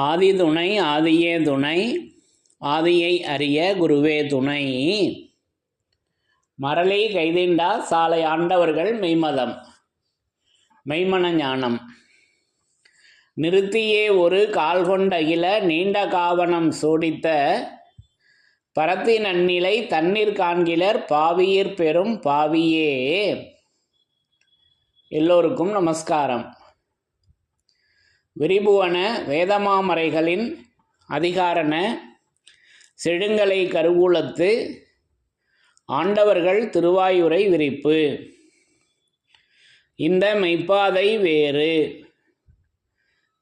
ஆதி துணை ஆதியே துணை, ஆதியை அறிய குருவே துணை. மரளி கைதிண்டா சாலை ஆண்டவர்கள் மெய்மதம் மெய்மன ஞானம். நிறுத்தியே ஒரு கால்கொண்டகில நீண்ட காவனம் சோடித்த, பரத்தி நன்னிலை தண்ணீர் காண்கிலர் பாவியர் பெரும் பாவியே. எல்லோருக்கும் நமஸ்காரம். விரிபுவன வேதமாமறைகளின் அதிகாரண செழுங்கலை கருவூலத்து ஆண்டவர்கள் திருவாயுரை விரிப்பு. இந்த மெய்ப்பாதை வேறு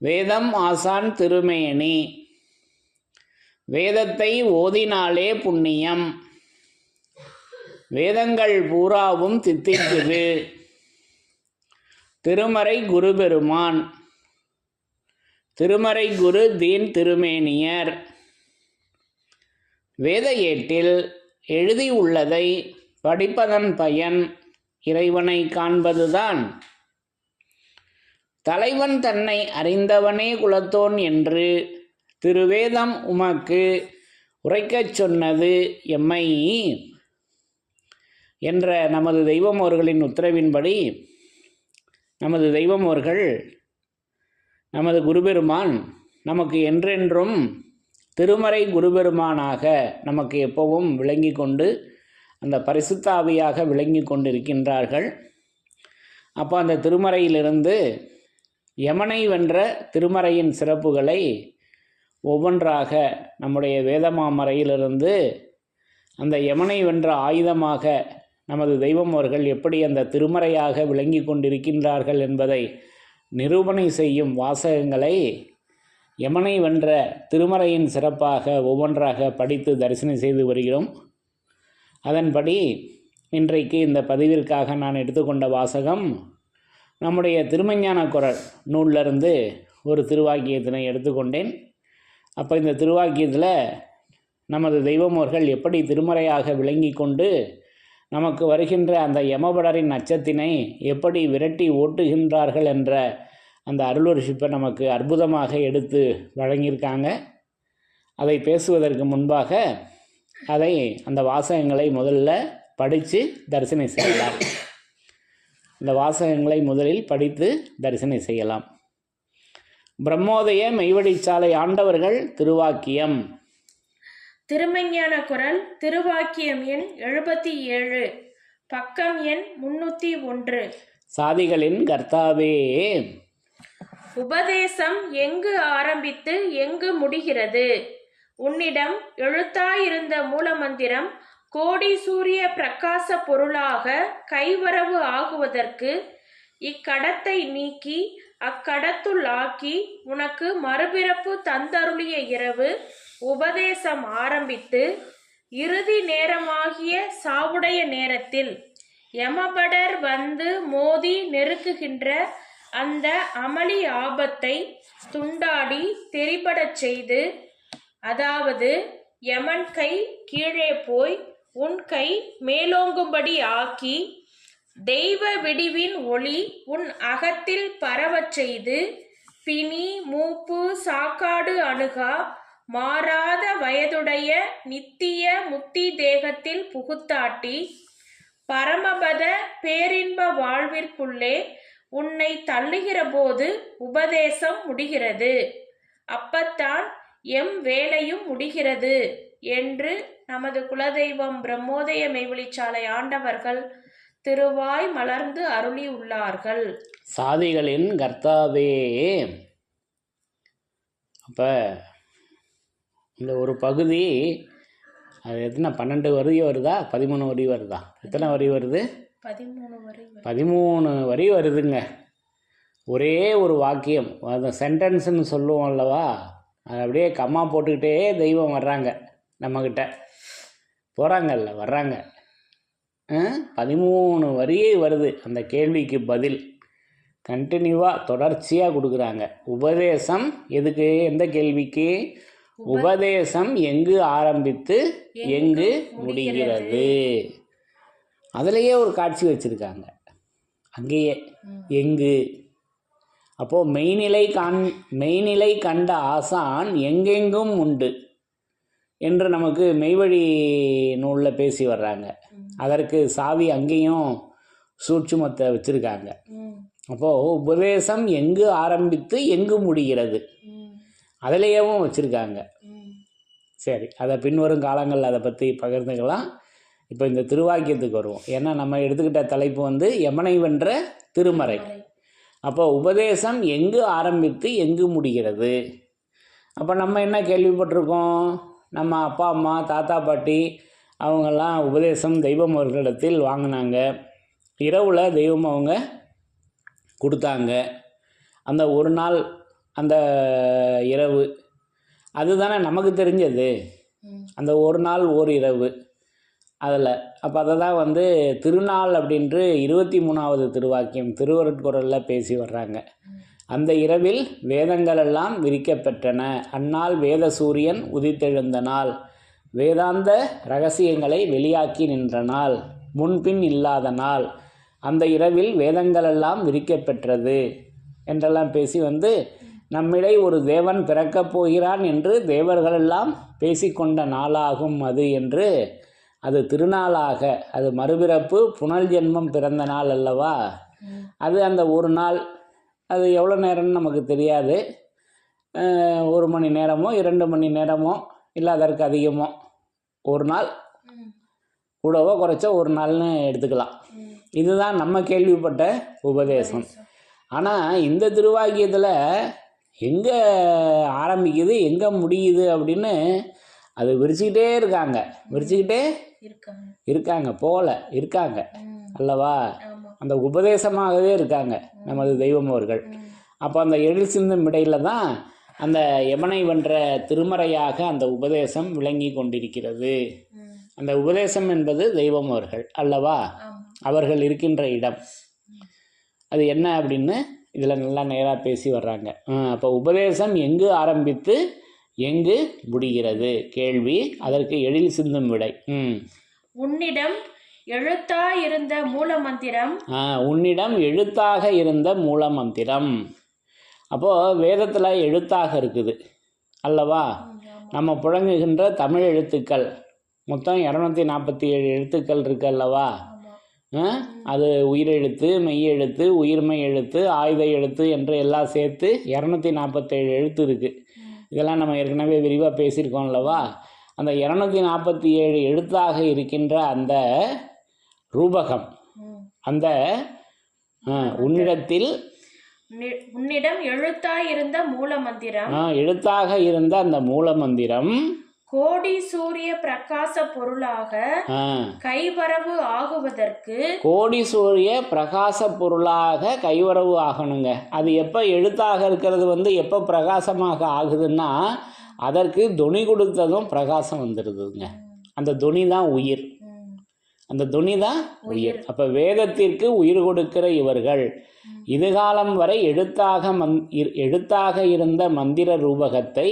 வேதம் ஆசான் திருமேனி, வேதத்தை ஓதினாலே புண்ணியம், வேதங்கள் பூராவும் தித்திக்குது. திருமறை குரு பெருமான், திருமறை குரு தீன் திருமேனியர். வேத ஏட்டில் எழுதி உள்ளதை படிப்பதன் பயன் இறைவனை காண்பதுதான். தலைவன் தன்னை அறிந்தவனே குலத்தோன் என்று திருவேதம் உமக்கு உரைக்கச் சொன்னது எம்மை என்ற நமது தெய்வம் அவர்களின் உத்தரவின்படி, நமது தெய்வம் அவர்கள், நமது குருபெருமான் நமக்கு என்றென்றும் திருமறை குருபெருமானாக நமக்கு எப்பவும் விளங்கி கொண்டு, அந்த பரிசுத்த ஆவியாக விளங்கி கொண்டிருக்கின்றார்கள். அப்போ அந்த திருமறையிலிருந்து யமனை வென்ற திருமறையின் சிறப்புகளை ஒவ்வொன்றாக நம்முடைய வேதமாமறையிலிருந்து அந்த யமனை வென்ற ஆயுதமாக நமது தெய்வம் அவர்கள் எப்படி அந்த திருமறையாக விளங்கி கொண்டிருக்கின்றார்கள் என்பதை நிரூபணை செய்யும் வாசகங்களை யமனை வென்ற திருமறையின் சிறப்பாக ஒவ்வொன்றாக படித்து தரிசனம் செய்து வருகிறோம். அதன்படி இன்றைக்கு இந்த பதிவிற்காக நான் எடுத்துக்கொண்ட வாசகம் நம்முடைய திருமஞான குறள் நூலிலிருந்து ஒரு திருவாக்கியத்தினை எடுத்துக்கொண்டேன். அப்போ இந்த திருவாக்கியத்தில் நமது தெய்வம் அவர்கள் எப்படி திருமறையாக விளங்கி கொண்டு நமக்கு வருகின்ற அந்த யமபடரின் அச்சத்தினை எப்படி விரட்டி ஓட்டுகின்றார்கள் என்ற அந்த அருள்வரிசிப்பை நமக்கு அற்புதமாக எடுத்து வழங்கியிருக்காங்க. அதை பேசுவதற்கு முன்பாக அந்த வாசகங்களை முதல்ல படித்து தரிசனம் செய்யலாம். இந்த வாசகங்களை முதலில் படித்து தரிசனம் செய்யலாம். பிரம்மோதய மெய்வழிச்சாலை ஆண்டவர்கள் திருவாக்கியம். திருமஞான குறள் திருவாக்கியம் எண் 77, பக்கம் எண் 301. சாதிகளின் கர்த்தாவே, உபதேசம் எங்கு ஆரம்பித்து எங்கு முடிகிறது? உன்னிடம் எழுத்தாயிருந்த மூலமந்திரம் கோடி சூரிய பிரகாச பொருளாக கைவரவு ஆகுவதற்கு இக்கடத்தை நீக்கி அக்கடத்துள் ஆக்கி உனக்கு மறுபிறப்பு தந்தருளிய இரவு உபதேசம் ஆரம்பித்து இறுதி நேரமாகிய சாவுடைய நேரத்தில் யமபடர் வந்து மோதி நெருக்குகின்ற அந்த அமளி ஆபத்தை துண்டாடி தெரிபடச் செய்து, அதாவது யமன் கை கீழே போய் உன் கை மேலோங்கும்படி ஆக்கி, தெய்வ விடிவின் ஒளி உன் அகத்தில் பரவச் செய்து, பிணி மூப்பு சாக்காடு அணுகா மாறாத வயதுடைய நித்திய முத்தி தேகத்தில் புகுத்தாட்டி, பரமபத பேரின்ப வாழ்விற்குள்ளே உன்னை தள்ளுகிற போது உபதேசம் முடிகிறது. அப்பத்தான் எம் வேலையும் முடிகிறது என்று நமது குலதெய்வம் பிரம்மோதய மெய்வழிச்சாலை ஆண்டவர்கள் திருவாய் மலர்ந்து அருளி உள்ளார்கள். சாதிகளின் கர்த்தாவே. அப்போ இந்த ஒரு பகுதி அது எத்தனை 12 வரி வருதா 13 வரி வருதா? எத்தனை வரி வருது? 13 வரி வருதுங்க. ஒரே ஒரு வாக்கியம், அந்த சென்டென்ஸ்ன்னு சொல்லுவோம் அல்லவா, அது அப்படியே கம்மா போட்டுக்கிட்டே தெய்வம் வர்றாங்க, நம்மக்கிட்ட போகிறாங்கல்ல, வர்றாங்க. 13 வரியே வருது. அந்த கேள்விக்கு பதில் கண்டினியூவாக தொடர்ச்சியாக கொடுக்குறாங்க. உபதேசம் எதுக்கு? எந்த கேள்விக்கு? உபதேசம் எங்கு ஆரம்பித்து எங்கு முடிகிறது? அதுலேயே ஒரு காட்சி வச்சுருக்காங்க. அங்கேயே எங்கு அப்போது மெய்நிலை கண்ட ஆசான் எங்கெங்கும் உண்டு என்று நமக்கு மெய்வழி நூலில் பேசி வர்றாங்க. அதற்கு சாவி அங்கேயும் சூட்சுமத்தை வச்சுருக்காங்க. அப்போது உபதேசம் எங்கு ஆரம்பித்து எங்கு முடிகிறது அதிலேயும் வச்சுருக்காங்க. சரி, அதை பின்வரும் காலங்களில் அதை பற்றி பகிர்ந்துக்கலாம். இப்போ இந்த திருவாக்கியத்துக்கு வருவோம். ஏன்னா நம்ம எடுத்துக்கிட்ட தலைப்பு வந்து யமனை வென்ற திருமறை. அப்போ உபதேசம் எங்கு ஆரம்பித்து எங்கு முடிகிறது. அப்போ நம்ம என்ன கேள்விப்பட்டிருக்கோம், நம்ம அப்பா அம்மா தாத்தா பாட்டி அவங்கெல்லாம் உபதேசம் தெய்வம் அவர்களிடத்தில் வாங்கினாங்க. இரவில் தெய்வம் அவங்க கொடுத்தாங்க. அந்த ஒரு நாள் அந்த இரவு அதுதானே நமக்கு தெரிஞ்சது. அந்த ஒரு நாள் ஓர் இரவு அதில் அப்போ அதை தான் வந்து திருநாள் அப்படின்று 23வது திருவாக்கியம் திருவருட்குறளில் பேசி வர்றாங்க. அந்த இரவில் வேதங்கள் எல்லாம் விரிக்கப்பெற்றன. அந்நாள் வேத சூரியன் உதித்தெழுந்த நாள், வேதாந்த ரகசியங்களை வெளியாக்கி நின்ற நாள், முன்பின் இல்லாத நாள், அந்த இரவில் வேதங்களெல்லாம் விரிக்கப்பெற்றது என்றெல்லாம் பேசி வந்து நம்மிடை ஒரு தேவன் பிறக்கப் போகிறான் என்று தேவர்களெல்லாம் பேசிக்கொண்ட நாளாகும் அது என்று, அது திருநாளாக, அது மறுபிறப்பு புனல் ஜென்மம் பிறந்த நாள் அல்லவா. அது அந்த ஒரு நாள், அது எவ்வளோ நேரம்னு நமக்கு தெரியாது. 1 மணி நேரமோ 2 மணி நேரமோ இல்லை அதற்கு அதிகமோ, ஒரு நாள் கூடவோ குறைச்சோ ஒரு நாள்னு எடுத்துக்கலாம். இதுதான் நம்ம கேள்விப்பட்ட உபதேசம். ஆனால் இந்த திருவாக்கியத்தில் எங்கே ஆரம்பிக்குது எங்கே முடியுது அப்படின்னு அது விரிச்சுக்கிட்டே விரிச்சுக்கிட்டே இருக்காங்க போல இருக்காங்க அல்லவா. அந்த உபதேசமாகவே இருக்காங்க நமது தெய்வம் அவர்கள். அப்போ அந்த எழில் சிந்தும் இடையில தான் அந்த யமனை வென்ற திருமறையாக அந்த உபதேசம் விளங்கி கொண்டிருக்கிறது. அந்த உபதேசம் என்பது தெய்வம் அவர்கள் அல்லவா, அவர்கள் இருக்கின்ற இடம். அது என்ன அப்படின்னு இதில் நல்லா நேராக பேசி வர்றாங்க. அப்போ உபதேசம் எங்கு ஆரம்பித்து எங்கு முடிகிறது கேள்வி, அதற்கு எழில் சிந்தும் விடை. உன்னிடம் எழுத்தாயிருந்த மூலமந்திரம். உன்னிடம் எழுத்தாக இருந்த மூலமந்திரம். அப்போது வேதத்தில் எழுத்தாக இருக்குது அல்லவா. நம்ம புழங்குகின்ற தமிழ் எழுத்துக்கள் மொத்தம் 247 எழுத்துக்கள் இருக்கு அல்லவா. அது உயிரெழுத்து, மெய்யெழுத்து, உயிர்மை எழுத்து, ஆயுத எழுத்து என்று எல்லாம் சேர்த்து 247 எழுத்து இருக்குது. இதெல்லாம் நம்ம ஏற்கனவே விரிவாக பேசியிருக்கோம் அல்லவா. அந்த 247 எழுத்தாக இருக்கின்ற அந்த ரூபகம், அந்த உன்னிடம் எழுத்தாயிருந்த மூலமந்திரம், எழுத்தாக இருந்த அந்த மூலமந்திரம் கோடி சூரிய பிரகாச பொருளாக கைவரவு ஆகுவதற்கு, கோடி சூரிய பிரகாச பொருளாக கைவரவு ஆகணுங்க. அது எப்போ எழுத்தாக இருக்கிறது வந்து எப்போ பிரகாசமாக ஆகுதுன்னா, அதற்கு துணி கொடுத்ததும் பிரகாசம் வந்துடுதுங்க. அந்த துணி தான் உயிர், அந்த துணி தான் உயிர். அப்போ வேதத்திற்கு உயிர் கொடுக்கிற இவர்கள் இதுகாலம் வரை எழுத்தாக இருந்த மந்திர ரூபகத்தை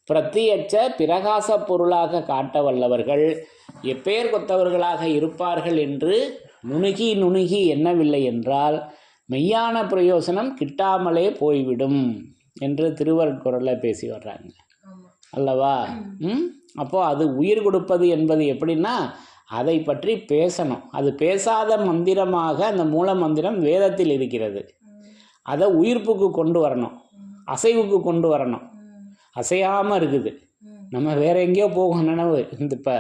பிரத்தியட்ச பிரகாச பொருளாக காட்ட வல்லவர்கள் எப்பேர் கொத்தவர்களாக இருப்பார்கள் என்று நுணுகி எண்ணவில்லை என்றால் மெய்யான பிரயோசனம் கிட்டாமலே போய்விடும் என்று திருவருட்குறளில் பேசி வர்றாங்க அல்லவா. அப்போது அது உயிர் கொடுப்பது என்பது எப்படின்னா, அதை பற்றி பேசணும். அது பேசாத மந்திரமாக அந்த மூல மந்திரம் வேதத்தில் இருக்கிறது. அதை உயிர்ப்புக்கு கொண்டு வரணும், அசைவுக்கு கொண்டு வரணும். அசையாமல் இருக்குது, நம்ம வேற எங்கேயோ போகும் நினைவு. இப்போ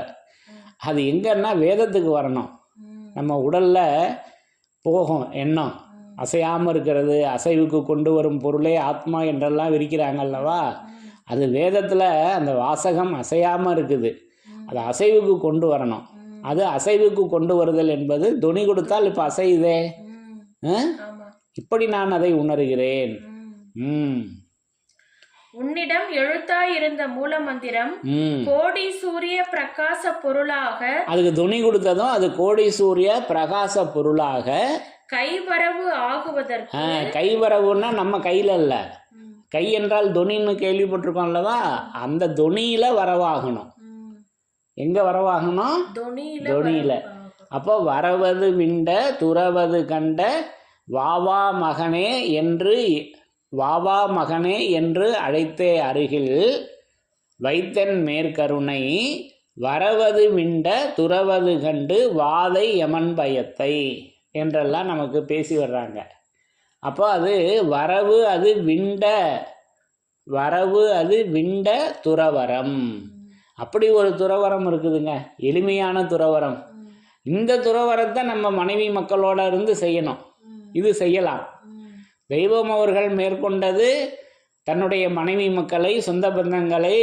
அது எங்கன்னா வேதத்துக்கு வரணும். நம்ம உடலில் போகும் எண்ணம் அசையாமல் இருக்கிறது, அசைவுக்கு கொண்டு வரும் பொருளே ஆத்மா என்றெல்லாம் விரிக்கிறாங்க அல்லவா. அது வேதத்தில் அந்த வாசகம் அசையாமல் இருக்குது, அது அசைவுக்கு கொண்டு வரணும். அது அசைவுக்கு கொண்டு வருதல் என்பது துணி கொடுத்தால் இப்போ அசையுதே. இப்படி நான் அதை உணர்கிறேன். உன்னிடம் எழுத்தாயிருந்த மூலமந்திரம் கோடி சூரிய பிரகாச பொருளாக, அதுக்கு துணி கொடுத்ததும் அது கோடி சூரிய பிரகாச பொருளாக கைவரவு ஆகுவதற்கு. கைவரவுன்னா நம்ம கையில் இல்லை, கை என்றால் துணின்னு கேள்விப்பட்டிருக்கோம் அல்லவா. அந்த துணியில வரவாகணும். எங்க வரவாகணும்? துணியில. அப்போ வரவது விண்ட துறவது கண்ட வாவா மகனே என்று வாவா மகனே என்று அழைத்தே அருகில் வைத்தன் மேற்கருணை வரவது விண்ட துறவது கண்டு வாதை யமன் பயத்தை என்றெல்லாம் நமக்கு பேசி வர்றாங்க. அப்போ அது வரவு அது விண்ட துறவரம். அப்படி ஒரு துறவரம் இருக்குதுங்க, எளிமையான துறவரம். இந்த துறவரத்தை நம்ம மனைவி மக்களோட இருந்து செய்யணும். இது செய்யலாம். தெய்வம் அவர்கள் மேற்கொண்டது தன்னுடைய மனைவி மக்களை, சொந்த பந்தங்களை,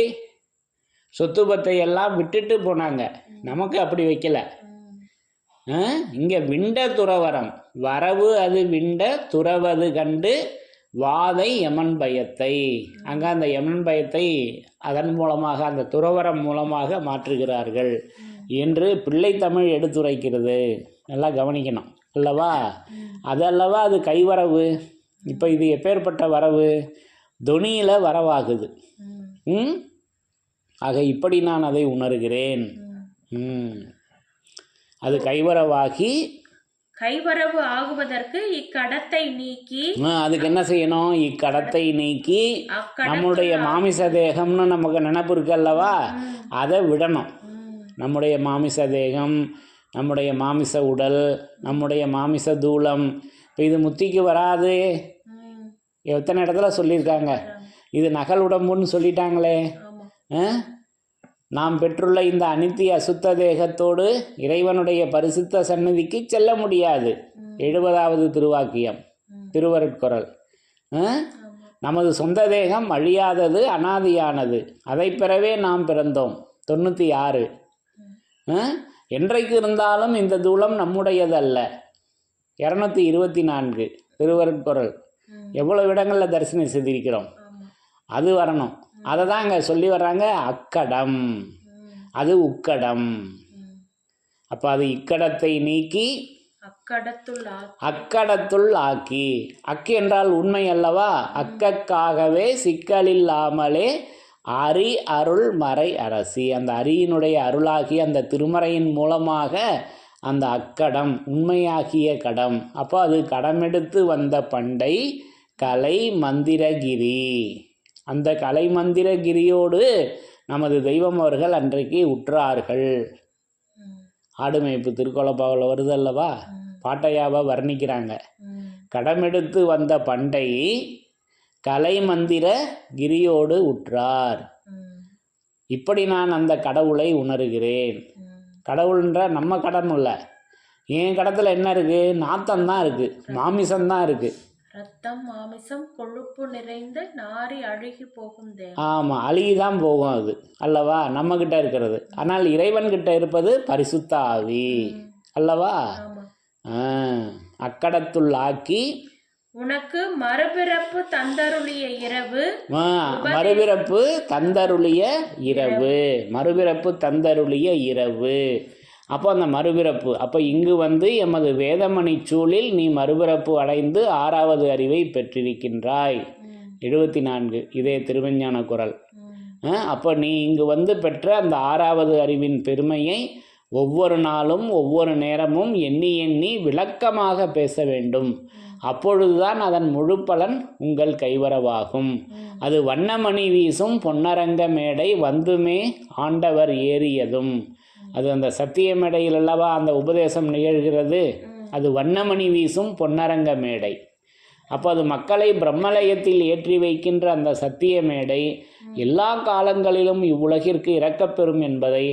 சொத்து பத்தை எல்லாம் விட்டுட்டு போனாங்க. நமக்கு அப்படி வைக்கல. இங்கே விண்ட துறவரம், வரவு அது விண்ட துறவது கண்டு வாதை யமன் பயத்தை. அங்கே அந்த யமன் பயத்தை அதன் மூலமாக, அந்த துறவரம் மூலமாக மாற்றுகிறார்கள் என்று பிள்ளை தமிழ் எடுத்துரைக்கிறது. நல்லா கவனிக்கணும் அல்லவா? அதல்லவா அது கைவரவு. இப்போ இது எப்பேற்பட்ட வரவு? தொனியில் வரவாகுது. ஆக இப்படி நான் அதை உணர்கிறேன். அது கைவரவாகி கைவரவு ஆகுவதற்கு இக்கடத்தை நீக்கி, அதுக்கு என்ன செய்யணும்? இக்கடத்தை நீக்கி நம்முடைய மாமிச தேகம்னு நமக்கு நினப்பு இருக்கு அல்லவா, அதை விடணும். நம்முடைய மாமிச தேகம், நம்முடைய மாமிச உடல், நம்முடைய மாமிச தூளம். இப்போ இது முத்திக்கு வராது. எத்தனை இடத்துல சொல்லியிருக்காங்க. இது நகல் உடம்புன்னு சொல்லிட்டாங்களே. நாம் பெற்றுள்ள இந்த அனித்திய அசுத்த தேகத்தோடு இறைவனுடைய பரிசுத்த சந்நிதிக்கு செல்ல முடியாது. 70வது திருவாக்கியம், திருவருட்குறள். நமது சொந்த தேகம் அழியாதது, அனாதியானது. அதை பெறவே நாம் பிறந்தோம். 96. என்றைக்கு இருந்தாலும் இந்த தூளம் நம்முடையதல்ல. 224 திருவருட்குறள். எவ்வளவு இடங்களில் தரிசனம் செய்திருக்கிறோம். அது வரணும். அதை தான் இங்கே சொல்லி வர்றாங்க. அக்கடம், அது உக்கடம். அப்போ அது இக்கடத்தை நீக்கி அக்கடத்துள் ஆக்கி. அக்கு என்றால் உண்மை அல்லவா? அக்கக்காகவே சிக்கலில்லாமலே அரி அருள் மறை அரசி. அந்த அரியினுடைய அருளாகி அந்த திருமறையின் மூலமாக அந்த அக்கடம் உண்மையாகிய கடம். அப்போ அது கடமெடுத்து வந்த பண்டை கலை மந்திரகிரி. அந்த கலை மந்திரகிரியோடு நமது தெய்வம் அவர்கள் அன்றைக்கு உற்றார்கள். ஆடுமேய்ப்பு திருக்கோலப்பாவில் வருது அல்லவா, பாட்டையாவை வர்ணிக்கிறாங்க. கடமெடுத்து வந்த பண்டை கலை மந்திர கிரியோடு உற்றார். இப்படி நான் அந்த கடவுளை உணர்கிறேன். கடவுள்ன்ற நம்ம கடம் இல்லை. என் கடத்தில் என்ன இருக்குது? நாத்தம்தான் இருக்குது, மாமிசம்தான் இருக்குது. ரத்தம், மாமிசம், கொழுப்பு நிறைந்த நாரி அழுகி போகும் தேவன். ஆமாம், அழுகிதான் போகும் அது அல்லவா நம்மக்கிட்ட இருக்கிறது. ஆனால் இறைவன்கிட்ட இருப்பது பரிசுத்த ஆவி அல்லவா? அக்கடத்துள் ஆக்கி உனக்கு மறுபிறப்பு தந்தருளிய இரவு. மறுபிறப்பு தந்தருளிய இரவு, மறுபிறப்பு தந்தருளிய இரவு. அப்போ அந்த மறுபிறப்பு, அப்போ இங்கு வந்து எமது வேதமணி சூழில் நீ மறுபிறப்பு அடைந்து 6வது அறிவை பெற்றிருக்கின்றாய். 74 இதே திருவஞான குறள். அப்போ நீ இங்கு வந்து பெற்ற அந்த 6வது அறிவின் பெருமையை ஒவ்வொரு நாளும் ஒவ்வொரு நேரமும் எண்ணி எண்ணி விளக்கமாக பேச வேண்டும். அப்பொழுதுதான் அதன் முழு பலன் உங்கள் கைவரவாகும். அது வண்ணமணி வீசும் பொன்னரங்க மேடை வந்துமே ஆண்டவர் ஏறியதும். அது அந்த சத்திய மேடையில் அல்லவா அந்த உபதேசம் நிகழ்கிறது. அது வண்ணமணி வீசும் பொன்னரங்க மேடை. அப்போ அது மக்களை பிரம்மலயத்தில் ஏற்றி வைக்கின்ற அந்த சத்திய மேடை எல்லா காலங்களிலும் இவ்வுலகிற்கு இறக்கப்பெறும் என்பதை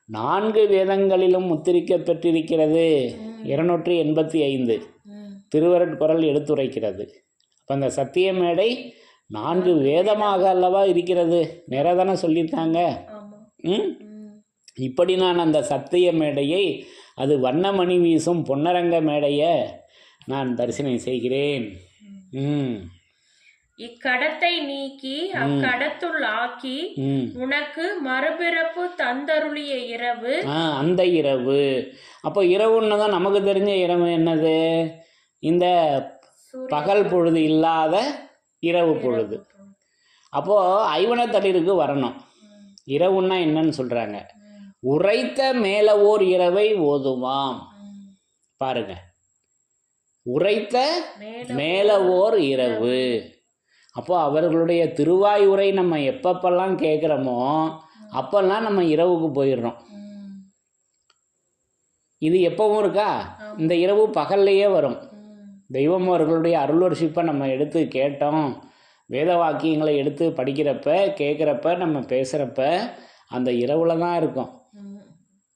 4 வேதங்களிலும் முத்திரிக்க பெற்றிருக்கிறது. 285 திருவருட்குறள் எடுத்துரைக்கிறது. அப்போ அந்த சத்திய மேடை 4 வேதமாக அல்லவா இருக்கிறது. நிறைதானே சொல்லியிருக்காங்க. இப்படி நான் அந்த சத்திய மேடையை, அது வண்ணமணி வீசும் பொன்னரங்க மேடையை நான் தரிசனம் செய்கிறேன். இக்கடத்தை நீக்கி அக்கடத்துள் ஆக்கி உனக்கு மறுபிறப்பு தந்தருளிய இரவு. அந்த இரவு. அப்போ இரவுன்னு தான் நமக்கு தெரிஞ்ச இரவு என்னது? இந்த பகல் பொழுது இல்லாத இரவு பொழுது. அப்போது ஐவனத்தளிருக்கு வரணும். இரவுன்னா என்னன்னு சொல்கிறாங்க? உரைத்த மேலவோர் இரவை ஓதுவாம். பாருங்க, உரைத்த மேலவோர் இரவு. அப்போ அவர்களுடைய திருவாயுரை நம்ம எப்பப்பெல்லாம் கேட்குறோமோ அப்பெல்லாம் நம்ம இரவுக்கு போயிடுறோம். இது எப்பவும் இருக்கா? இந்த இரவு பகல்லையே வரும். தெய்வம் அவர்களுடைய அருள்வர்ஷிப்பை நம்ம எடுத்து கேட்டோம், வேத வாக்கியங்களை எடுத்து படிக்கிறப்ப கேட்குறப்ப நம்ம பேசுகிறப்ப அந்த இரவுல தான் இருக்கும்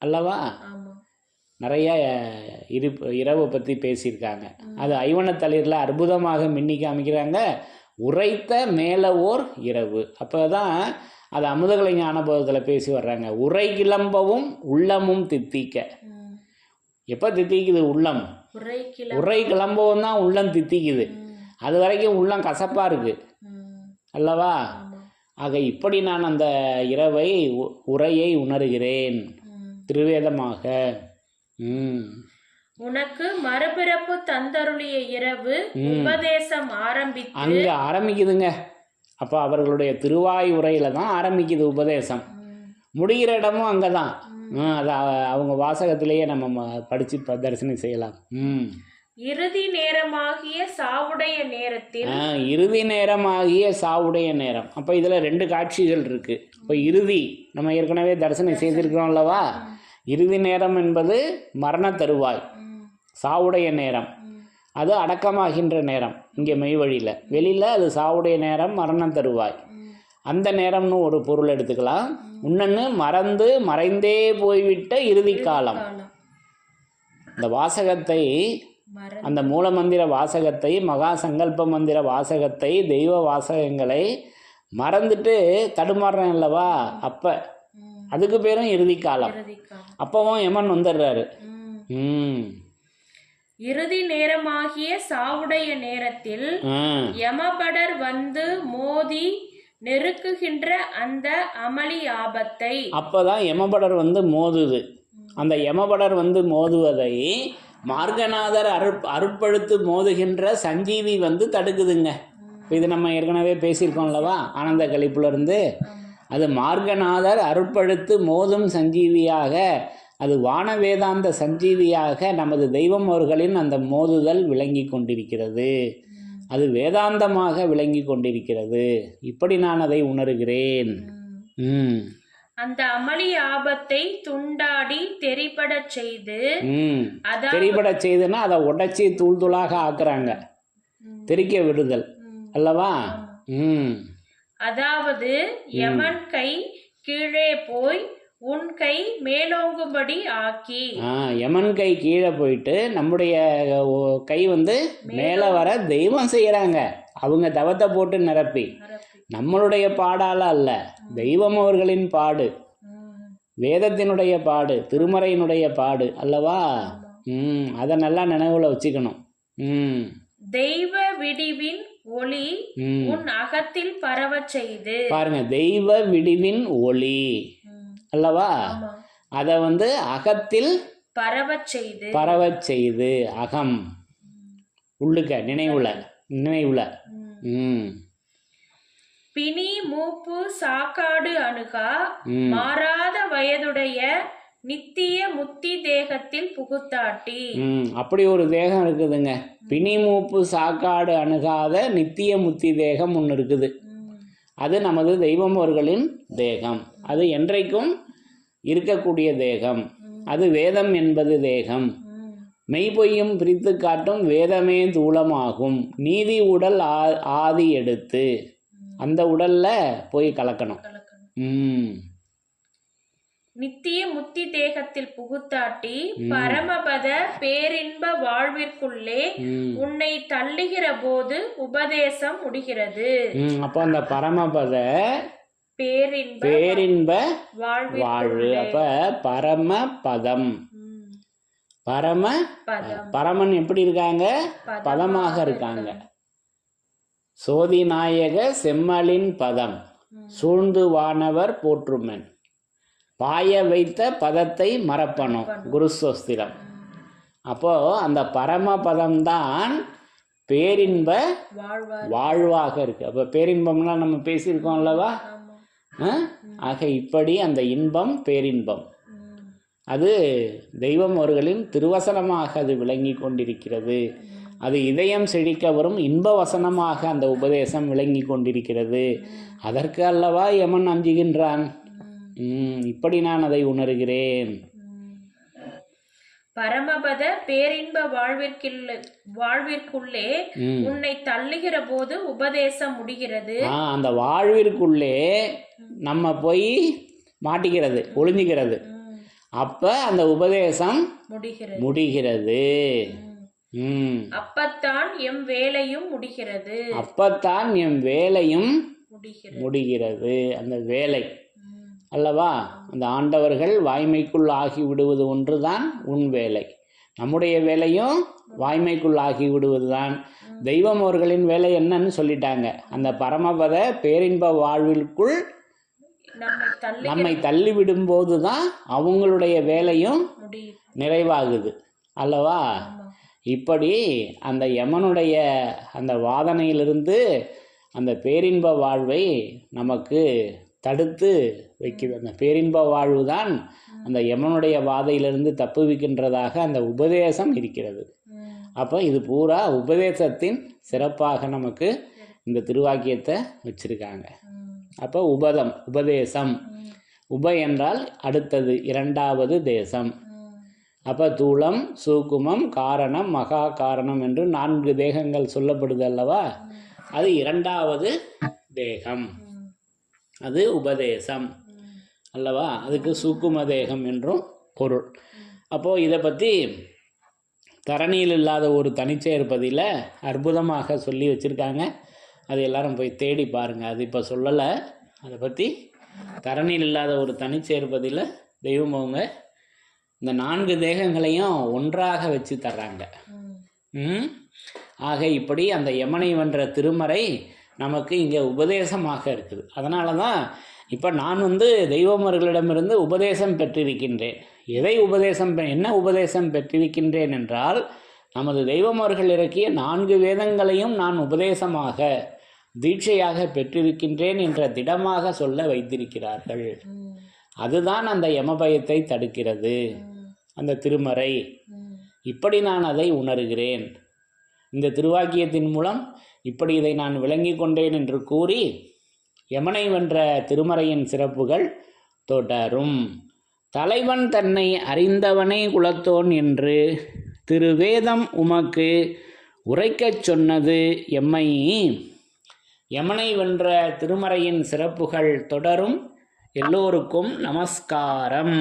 அல்லவா? நிறைய இரவு பற்றி பேசியிருக்காங்க. அது ஐவனத்தளிரில் அற்புதமாக மின்னி காமிக்கிறாங்க. உரைத்த மேலே ஓர் இரவு. அப்போ தான் அது அமுதகலை ஞானபோதத்தில் பேசி வர்றாங்க. உரை கிளம்பவும் உள்ளமும் தித்திக்க. எப்போ தித்திக்குது? உள்ளம். உரை கிளம்பவும் தான் உள்ளம் தித்திக்குது. அது வரைக்கும் உள்ளம் கசப்பாக இருக்குது அல்லவா? ஆக இப்படி நான் அந்த இரவை உரையை உணர்கிறேன் திருவேதமாக. உனக்கு மறுபிறப்பு தந்தருளிய இரவு உபதேசம் அங்கே ஆரம்பிக்குதுங்க. அப்போ அவர்களுடைய திருவாய் உரையில தான் ஆரம்பிக்குது உபதேசம். முடிகிற இடமும் அங்கே தான். அது அவங்க வாசகத்திலேயே நம்ம படித்து தரிசனம் செய்யலாம். இறுதி நேரமாகிய சாவுடைய நேரத்தில். இறுதி நேரமாகிய சாவுடைய நேரம். அப்போ இதில் 2 காட்சிகள் இருக்குது. இப்போ இறுதி நம்ம ஏற்கனவே தரிசனம் செய்திருக்கிறோம் அல்லவா? இறுதி நேரம் என்பது மரண தருவாய், சாவுடைய நேரம். அது அடக்கமாகின்ற நேரம் இங்கே மெய்வழியில். வெளியில் அது சாவுடைய நேரம், மரண தருவாய். அந்த நேரம்னு ஒரு பொருள் எடுத்துக்கலாம். இன்னொன்று மறந்து மறைந்தே போய்விட்ட இறுதி காலம். இந்த வாசகத்தை, அந்த மூலமந்திர வாசகத்தை, மகா சங்கல்ப மந்திர வாசகத்தை, தெய்வ வாசகங்களை மறந்துட்டு தடுமாறுறேன் அல்லவா? அப்போ அதுக்கு பேரும் இறுதி காலம். அப்பவும் யமன் வந்துடுறாரு. இறுதி நேரமாகிய சாவுடைய நேரத்தில் யமபடர் வந்து மோதி நெருக்குகின்ற அந்த அமளி ஆபத்தை. அப்பதான் யமபடர் வந்து மோதுது. அந்த யமபடர் வந்து மோதுவதை மார்கநாதர் அருட்படுத்து மோதுகின்ற சஞ்சீவி வந்து தடுக்குதுங்க. இது நம்ம ஏற்கனவே பேசியிருக்கோம் அல்லவா? ஆனந்த கழிப்புல இருந்து. அது மார்கநாதர் அருட்படுத்து மோதும் சஞ்சீவியாக, அது வான வேதாந்த சஞ்சீவியாக நமது தெய்வம் அவர்களின் அந்த மோதுதல் விளங்கி கொண்டிருக்கிறது. அது வேதாந்தமாக விளங்கி கொண்டிருக்கிறது. இப்படி நான் அதை உணர்கிறேன். அந்த அமளி ஆபத்தை துண்டாடி தெரிபட செய்து. தெரிபட செய்துன்னா அதை உடைச்சி தூள் தூளாக ஆக்குறாங்க. தெரிக்க விடுதல் அல்லவா? அதாவது யமன் கை கீழே போய் உன் கை மேலோங்கும்படி ஆக்கி. யமன் கை கீழே போயிட்டு நம்முடைய கை வந்து மேலே வர தெய்வம் செய்கிறாங்க. அவங்க தவத்தை போட்டு நிரப்பி, நம்மளுடைய பாடால அல்ல, தெய்வம் அவர்களின் பாடு, வேதத்தினுடைய பாடு, திருமறையினுடைய பாடு அல்லவா? அதை நல்லா நினைவுல வச்சுக்கணும். தெய்வ விடிவின் ஒளி உன் அகத்தில் பரவ செய்து. பாருங்க, தெய்வ விடிவின் ஒளி அல்லவா? அதை வந்து அகத்தில் பரவ செய்து, அகம் உள்ளுக்க நினைவுல. பிணி மூப்பு சாக்காடு அணுகா மாறாத வயதுடைய நித்திய முத்தி தேகத்தில் புகுத்தாட்டி. அப்படி ஒரு தேகம் இருக்குதுங்க. பிணி மூப்பு சாக்காடு அணுகாத நித்திய முத்தி தேகம் ஒன்று இருக்குது. அது நமது தெய்வம் அவர்களின் தேகம். அது என்றைக்கும் இருக்கக்கூடிய தேகம். அது வேதம் என்பது தேகம். மெய்பொய்யும் பிரித்து காட்டும் வேதமே தூளமாகும். நீதி உடல் ஆதி எடுத்து அந்த உடல்ல போய் கலக்கணும். நித்திய முத்தி தேகத்தில் புகுத்தாட்டி பரமபத பேரின்ப வாழ்விற்குள்ளே உன்னை தள்ளுகிற போது உபதேசம் முடிகிறது. அப்போ அந்த பரமபத பேரின்ப வாழ்வு. அப்ப பரமபதம், பரமன் எப்படி இருக்காங்க? பதமாக இருக்காங்க. சோதி நாயக செம்மலின் பதம் சூழ்ந்து வானவர் போற்றுமென், பாய வைத்த பதத்தை மறப்பணும் குருஸ்வஸ்திரம். அப்போ அந்த பரமபதம்தான் பேரின்ப வாழ்வாக இருக்கு. அப்போ பேரின்பம்லாம் நம்ம பேசியிருக்கோம் அல்லவா? ஆக இப்படி அந்த இன்பம் பேரின்பம் அது தெய்வம் அவர்களின் திருவசனமாக அது விளங்கி கொண்டிருக்கிறது. அது இதயம் செழிக்க வரும் இன்ப வசனமாக அந்த உபதேசம் விளங்கி கொண்டிருக்கிறது. அதற்கு அல்லவா யமன் அஞ்சுகின்றான். இப்படி நான் அதை உணர்கிறேன். பரமபத பேரின்ப வாழ்விற்குள்ளே உன்னை தள்ளுகிற போது உபதேசம் முடிகிறது. அந்த வாழ்விற்குள்ளே நம்ம போய் மாட்டிக்கிறது, ஒளிஞ்சுகிறது. அப்ப அந்த உபதேசம் முடிகிறது. அப்பத்தான் எம் வேலையும் முடிகிறது. அப்பத்தான் எம் வேலையும் முடிகிறது. அந்த வேலை அல்லவா, அந்த ஆண்டவர்கள் வாய்மைக்குள் ஆகி விடுவது ஒன்றுதான் உன் வேலை. நம்முடைய வேலையும் வாய்மைக்குள் ஆகி விடுவதுதான். தெய்வம் அவர்களின் வேலை என்னன்னு சொல்லிட்டாங்க. அந்த பரமபத பேரின்ப வாழ்விற்குள் நம்மை தள்ளிவிடும் போதுதான் அவங்களுடைய வேலையும் நிறைவாகுது அல்லவா. இப்படி அந்த யமனுடைய அந்த வாதனையிலிருந்து அந்த பேரின்ப வாழ்வை நமக்கு தடுத்து வைக்குது. அந்த பேரின்ப வாழ்வு தான் அந்த யமனுடைய வாதையிலிருந்து தப்புவிக்கின்றதாக அந்த உபதேசம் இருக்கிறது. அப்போ இது பூரா உபதேசத்தின் சிறப்பாக நமக்கு இந்த திருவாக்கியத்தை வச்சிருக்காங்க. அப்போ உபதேசம், உப என்றால் அடுத்தது, இரண்டாவது தேசம். அப்போ தூளம், சூக்குமம், காரணம், மகா காரணம் என்று 4 தேகங்கள் சொல்லப்படுது அல்லவா. அது இரண்டாவது தேகம், அது உபதேசம் அல்லவா. அதுக்கு சூக்கும தேகம் என்றும் பொருள். அப்போது இதை பற்றி தரணியில் இல்லாத ஒரு தனிச்செயற்பதியில் அற்புதமாக சொல்லி வச்சுருக்காங்க. அது எல்லாரும் போய் தேடி பாருங்கள். அது இப்போ சொல்லலை. அதை பற்றி தரணியில் இல்லாத ஒரு தனிச்செயற்பதியில் தெய்வம் அவங்க இந்த 4 தேகங்களையும் ஒன்றாக வச்சு தர்றாங்க. ஆக இப்படி அந்த யமனை வென்ற திருமறை நமக்கு இங்கே உபதேசமாக இருக்குது. அதனால தான் இப்போ நான் தெய்வமர்களிடமிருந்து உபதேசம் பெற்றிருக்கின்றேன். என்ன உபதேசம் பெற்றிருக்கின்றேன் என்றால், நமது தெய்வமர்கள் இறக்கிய 4 வேதங்களையும் நான் உபதேசமாக தீட்சையாக பெற்றிருக்கின்றேன் என்ற திடமாக சொல்ல வைத்திருக்கிறார்கள். அதுதான் அந்த யமபயத்தை தடுக்கிறது, அந்த திருமறை. இப்படி நான் அதை உணர்கிறேன். இந்த திருவாக்கியத்தின் மூலம் இப்படி இதை நான் விளங்கி கொண்டேன் என்று கூறி யமனை வென்ற திருமறையின் சிறப்புகள் தொடரும். தலைவன் தன்னை அறிந்தவனே குலத்தோன் என்று திருவேதம் உமக்கு உரைக்கச் சொன்னது எம்மை. யமனை வென்ற திருமறையின் சிறப்புகள் தொடரும். எல்லோருக்கும் நமஸ்காரம்.